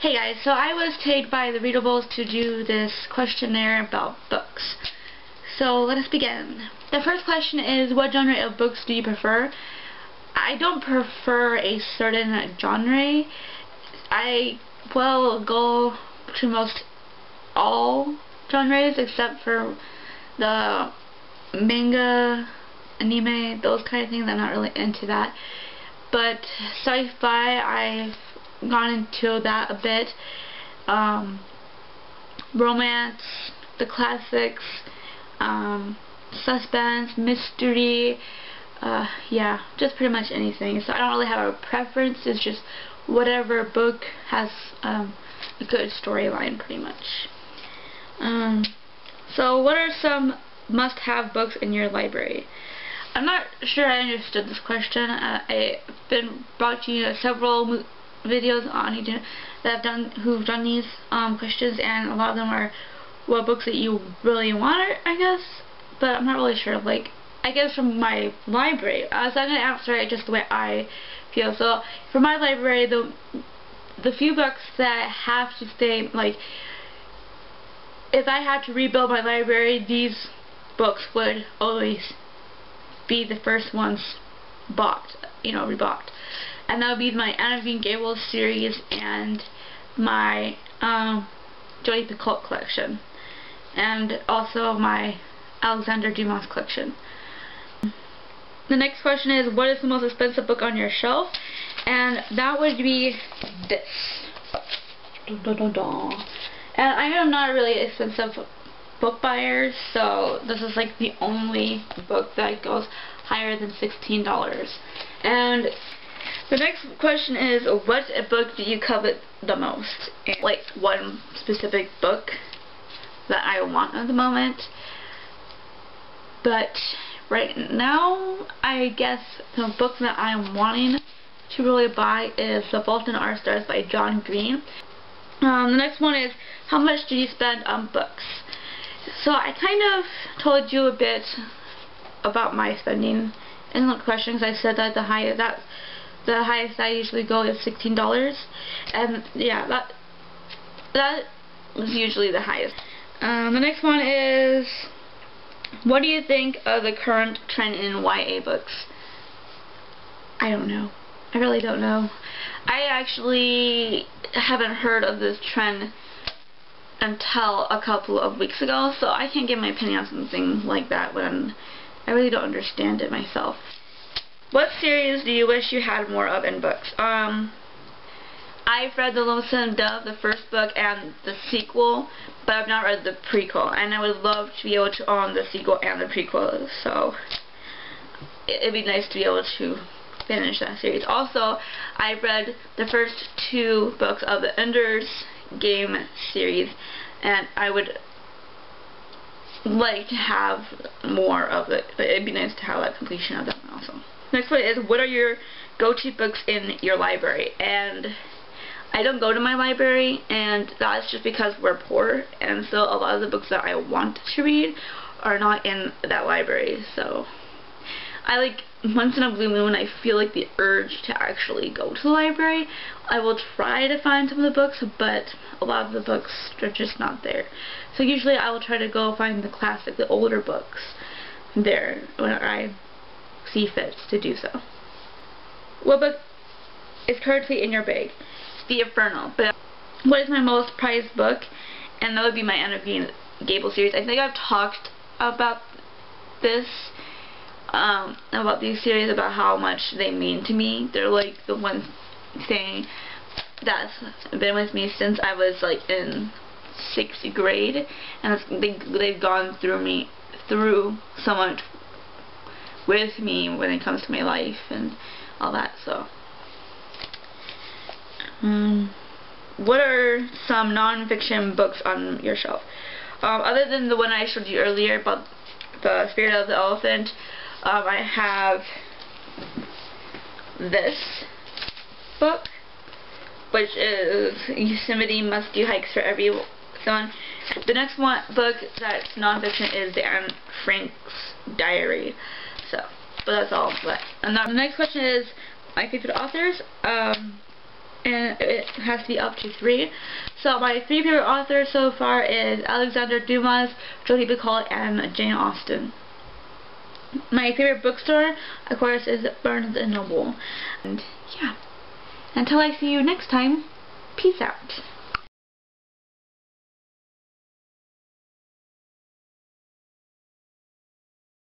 Hey guys, so I was tagged by the Readables to do this questionnaire about books. So let us begin. The first question is, what genre of books do you prefer? I don't prefer a certain genre. I will go to most all genres except for the manga, anime, those kind of things. I'm not really into that. But sci-fi, I've gone into that a bit. Romance, the classics, suspense, mystery, yeah, just pretty much anything. So I don't really have a preference. It's just whatever book has a good storyline, pretty much. So what are some must-have books in your library? I'm not sure I understood this question. I've been watching several videos on YouTube who've done these questions, and a lot of them are what books that you really want, I guess, but I'm not really sure. Like, I guess from my library, so I'm going to answer it just the way I feel. So for my library, the few books that have to stay, like, if I had to rebuild my library, these books would always be the first ones bought, rebought. And that would be my Anne of Green Gables series and my Joey Picoult collection, and also my Alexander Dumas collection. The next question is, what is the most expensive book on your shelf? And that would be this. And I am not a really expensive book buyer, so this is like the only book that goes higher than $16. And the next question is, what book do you covet the most? And like one specific book that I want at the moment. But right now, I guess the book that I'm wanting to really buy is The Fault in Our Stars by John Green. The next one is, how much do you spend on books? So I kind of told you a bit about my spending in the questions. I said that the highest I usually go is $16, and yeah, that was usually the highest. The next one is, what do you think of the current trend in YA books? I don't know. I really don't know. I actually haven't heard of this trend until a couple of weeks ago, so I can't give my opinion on something like that when I really don't understand it myself. What series do you wish you had more of in books? I've read The Lonesome Dove, the first book, and the sequel, but I've not read the prequel, and I would love to be able to own the sequel and the prequel, so it'd be nice to be able to finish that series. Also, I've read the first 2 books of the Ender's Game series, and I would like to have more of it, but it'd be nice to have that completion of that one also. Next one is, what are your go-to books in your library? And I don't go to my library, and that's just because we're poor, and so a lot of the books that I want to read are not in that library. So I like, once in a blue moon, I feel like the urge to actually go to the library. I will try to find some of the books, but a lot of the books are just not there. So usually I will try to go find the classic, the older books there when I see fit to do so. What book is currently in your bag? The Inferno. But what is my most prized book? And that would be my Anne of Green Gables series. I think I've talked about this, about these series, about how much they mean to me. They're like the one thing that's been with me since I was like in 6th grade, and they've gone through so much with me when it comes to my life and all that. So what are some non-fiction books on your shelf? Other than the one I showed you earlier about the Spirit of the Elephant, I have this book, which is Yosemite Must-Do Hikes for Everyone. The next book that's non-fiction is the Anne Frank's Diary. So, but that's all. And the next question is, my favorite authors. and it has to be up to 3. So my 3 favorite authors so far is Alexander Dumas, Jodi Picoult, and Jane Austen. My favorite bookstore, of course, is Barnes & Noble. And yeah, until I see you next time, peace out.